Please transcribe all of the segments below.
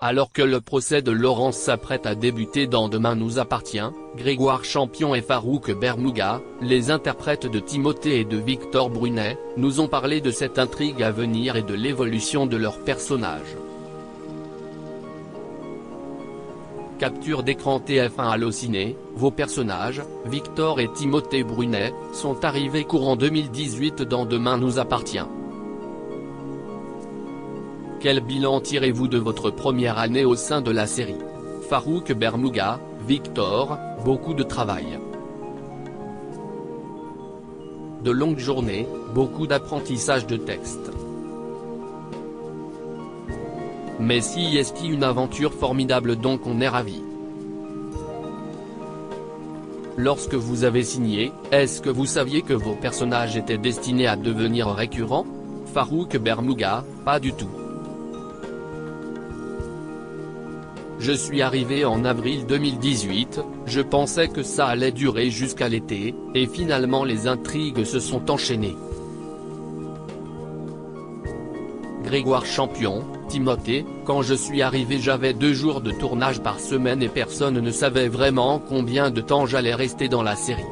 Alors que le procès de Laurence s'apprête à débuter dans Demain nous appartient, Grégoire Champion et Farouk Bermouga, les interprètes de Timothée et de Victor Brunet, nous ont parlé de cette intrigue à venir et de l'évolution de leurs personnages. Capture d'écran TF1 Allociné, vos personnages, Victor et Timothée Brunet, sont arrivés courant 2018 dans Demain nous appartient. Quel bilan tirez-vous de votre première année au sein de la série? Farouk Bermouga, Victor, beaucoup de travail. De longues journées, beaucoup d'apprentissage de texte. Mais si est une aventure formidable donc on est ravis. Lorsque vous avez signé, est-ce que vous saviez que vos personnages étaient destinés à devenir récurrents? Farouk Bermouga, pas du tout. Je suis arrivé en avril 2018, je pensais que ça allait durer jusqu'à l'été, et finalement les intrigues se sont enchaînées. Grégoire Champion, Timothée, quand je suis arrivé j'avais 2 jours de tournage par semaine et personne ne savait vraiment combien de temps j'allais rester dans la série.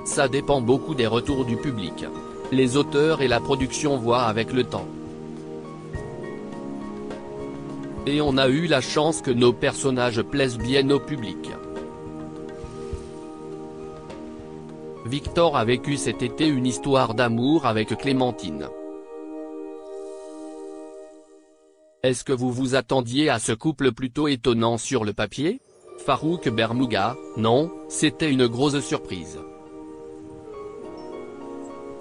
Ça dépend beaucoup des retours du public. Les auteurs et la production voient avec le temps. Et on a eu la chance que nos personnages plaisent bien au public. Victor a vécu cet été une histoire d'amour avec Clémentine. Est-ce que vous vous attendiez à ce couple plutôt étonnant sur le papier? Farouk Bermouga, non, c'était une grosse surprise.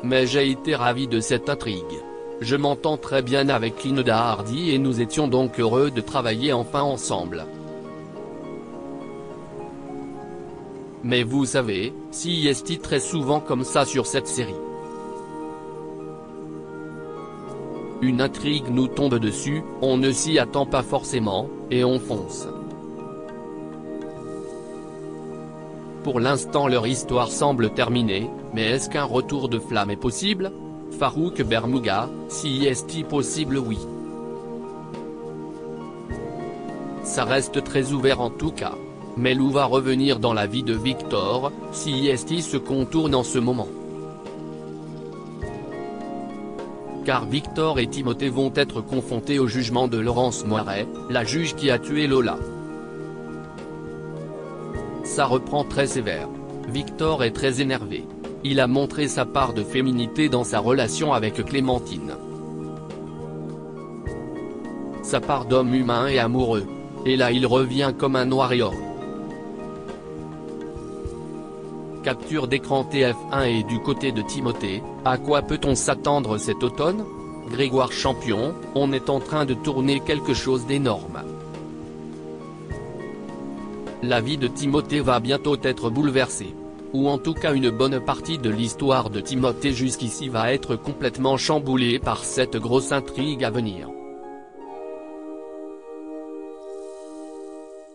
Mais j'ai été ravi de cette intrigue. Je m'entends très bien avec Linda Hardy et nous étions donc heureux de travailler enfin ensemble. Mais vous savez, si est très souvent comme ça sur cette série. Une intrigue nous tombe dessus, on ne s'y attend pas forcément, et on fonce. Pour l'instant leur histoire semble terminée, mais est-ce qu'un retour de flamme est possible? Farouk Bermouga, si est possible oui. Ça reste très ouvert en tout cas. Mais Lou va revenir dans la vie de Victor, si est se contourne en ce moment. Car Victor et Timothée vont être confrontés au jugement de Laurence Moiret, la juge qui a tué Lola. Ça reprend très sévère. Victor est très énervé. Il a montré sa part de féminité dans sa relation avec Clémentine. Sa part d'homme humain et amoureux. Et là il revient comme un noir et or. Capture d'écran TF1 et du côté de Timothée, à quoi peut-on s'attendre cet automne? Grégoire Champion, on est en train de tourner quelque chose d'énorme. La vie de Timothée va bientôt être bouleversée. Ou en tout cas une bonne partie de l'histoire de Timothée jusqu'ici va être complètement chamboulée par cette grosse intrigue à venir.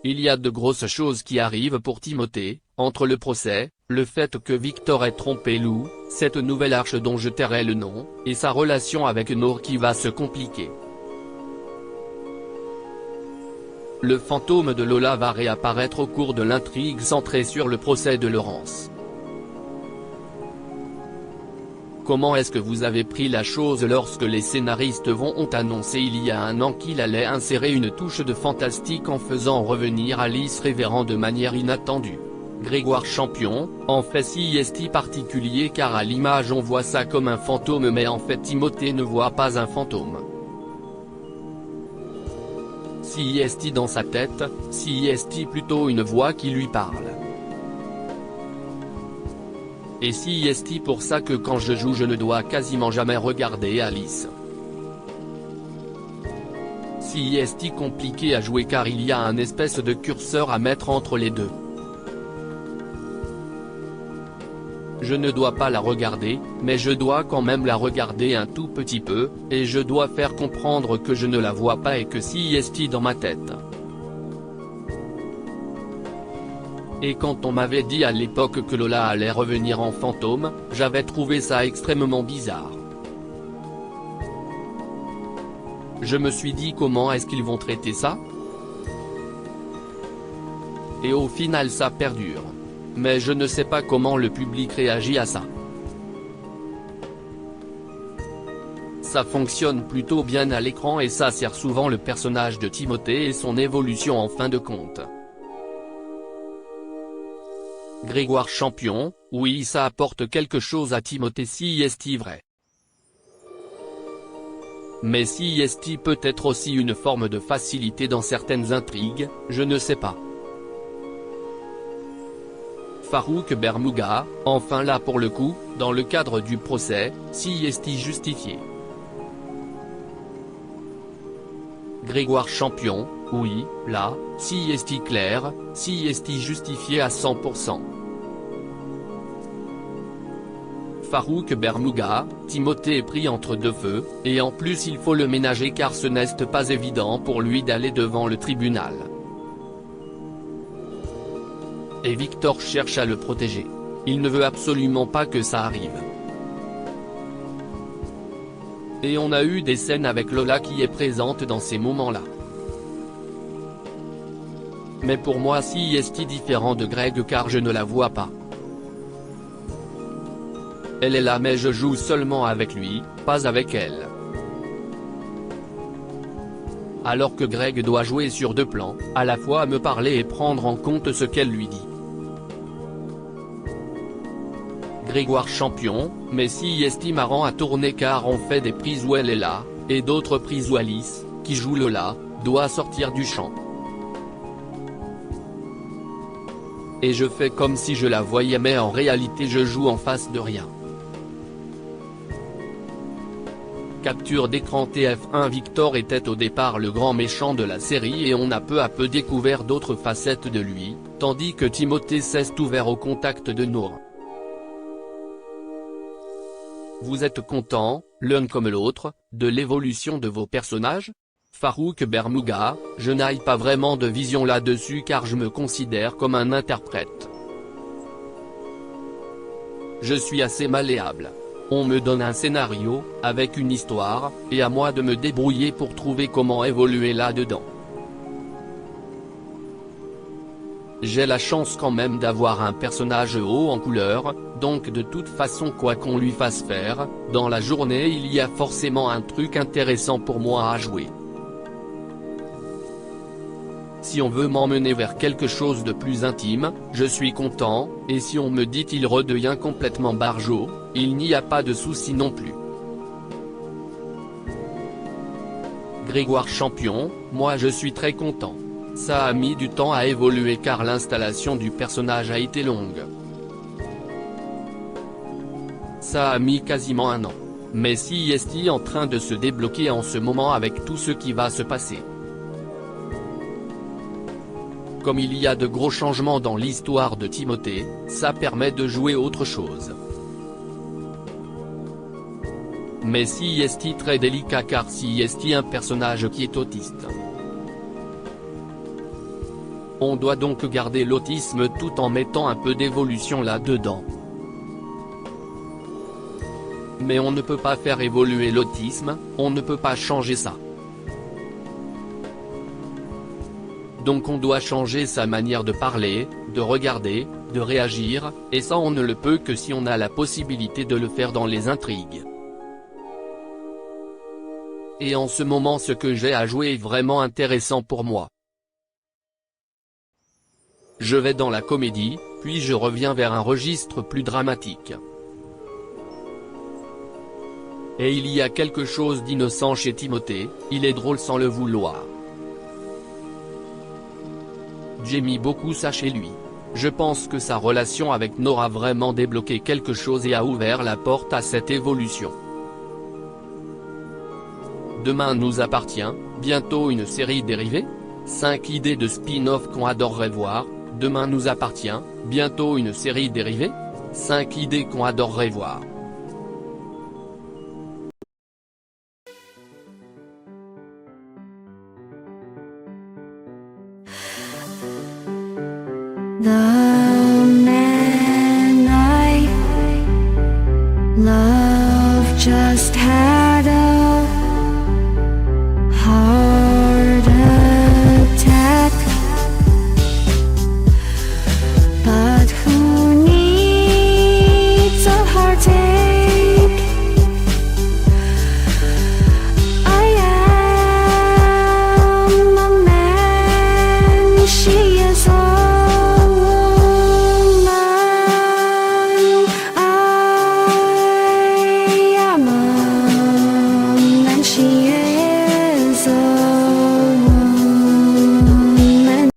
Il y a de grosses choses qui arrivent pour Timothée, entre le procès, le fait que Victor ait trompé Lou, cette nouvelle arche dont je tairai le nom, et sa relation avec Nour qui va se compliquer. Le fantôme de Lola va réapparaître au cours de l'intrigue centrée sur le procès de Laurence. Comment est-ce que vous avez pris la chose lorsque les scénaristes ont annoncé il y a un an qu'il allait insérer une touche de fantastique en faisant revenir Alice Révérend de manière inattendue? Grégoire Champion, en fait si est particulier car à l'image on voit ça comme un fantôme mais en fait Timothée ne voit pas un fantôme. Si est dans sa tête, si est plutôt une voix qui lui parle. Et si est pour ça que quand je joue je ne dois quasiment jamais regarder Alice. Si est compliqué à jouer car il y a un espèce de curseur à mettre entre les deux. Je ne dois pas la regarder, mais je dois quand même la regarder un tout petit peu, et je dois faire comprendre que je ne la vois pas et que si est dans ma tête. Et quand on m'avait dit à l'époque que Lola allait revenir en fantôme, j'avais trouvé ça extrêmement bizarre. Je me suis dit comment est-ce qu'ils vont traiter ça? Et au final ça perdure. Mais je ne sais pas comment le public réagit à ça. Ça fonctionne plutôt bien à l'écran et ça sert souvent le personnage de Timothée et son évolution en fin de compte. Grégoire Champion, oui ça apporte quelque chose à Timothée si est vrai. Mais si est peut être aussi une forme de facilité dans certaines intrigues, je ne sais pas. Farouk Bermouga, enfin là pour le coup, dans le cadre du procès, si est justifié. Grégoire Champion, oui, là, si est clair, si est justifié à 100%. Farouk Bermouga, Timothée est pris entre deux feux, et en plus il faut le ménager car ce n'est pas évident pour lui d'aller devant le tribunal. Et Victor cherche à le protéger. Il ne veut absolument pas que ça arrive. Et on a eu des scènes avec Lola qui est présente dans ces moments-là. Mais pour moi si est différent de Greg car je ne la vois pas. Elle est là mais je joue seulement avec lui, pas avec elle. Alors que Greg doit jouer sur deux plans, à la fois me parler et prendre en compte ce qu'elle lui dit. Grégoire Champion, mais si est marrant à tourner car on fait des prises où elle est là, et d'autres prises où Alice, qui joue Lola, doit sortir du champ. Et je fais comme si je la voyais mais en réalité je joue en face de rien. Capture d'écran TF1. Victor était au départ le grand méchant de la série et on a peu à peu découvert d'autres facettes de lui, tandis que Timothée s'est ouvert au contact de Nour. Vous êtes content, l'un comme l'autre, de l'évolution de vos personnages? Farouk Bermouga, je n'ai pas vraiment de vision là-dessus car je me considère comme un interprète. Je suis assez malléable. On me donne un scénario, avec une histoire, et à moi de me débrouiller pour trouver comment évoluer là-dedans. J'ai la chance quand même d'avoir un personnage haut en couleur, donc de toute façon quoi qu'on lui fasse faire, dans la journée il y a forcément un truc intéressant pour moi à jouer. Si on veut m'emmener vers quelque chose de plus intime, je suis content, et si on me dit qu'il redevient complètement barjot, il n'y a pas de souci non plus. Grégoire Champion, moi je suis très content. Ça a mis du temps à évoluer car l'installation du personnage a été longue. Ça a mis quasiment un an. Mais si est en train de se débloquer en ce moment avec tout ce qui va se passer. Comme il y a de gros changements dans l'histoire de Timothée, ça permet de jouer autre chose. Mais si est très délicat car si est un personnage qui est autiste. On doit donc garder l'autisme tout en mettant un peu d'évolution là-dedans. Mais on ne peut pas faire évoluer l'autisme, on ne peut pas changer ça. Donc on doit changer sa manière de parler, de regarder, de réagir, et ça on ne le peut que si on a la possibilité de le faire dans les intrigues. Et en ce moment ce que j'ai à jouer est vraiment intéressant pour moi. Je vais dans la comédie, puis je reviens vers un registre plus dramatique. Et il y a quelque chose d'innocent chez Timothée, il est drôle sans le vouloir. J'ai mis beaucoup ça chez lui. Je pense que sa relation avec Nour a vraiment débloqué quelque chose et a ouvert la porte à cette évolution. Demain nous appartient, bientôt une série dérivée. 5 idées de spin-off qu'on adorerait voir, demain nous appartient, bientôt une série dérivée. 5 idées qu'on adorerait voir. 나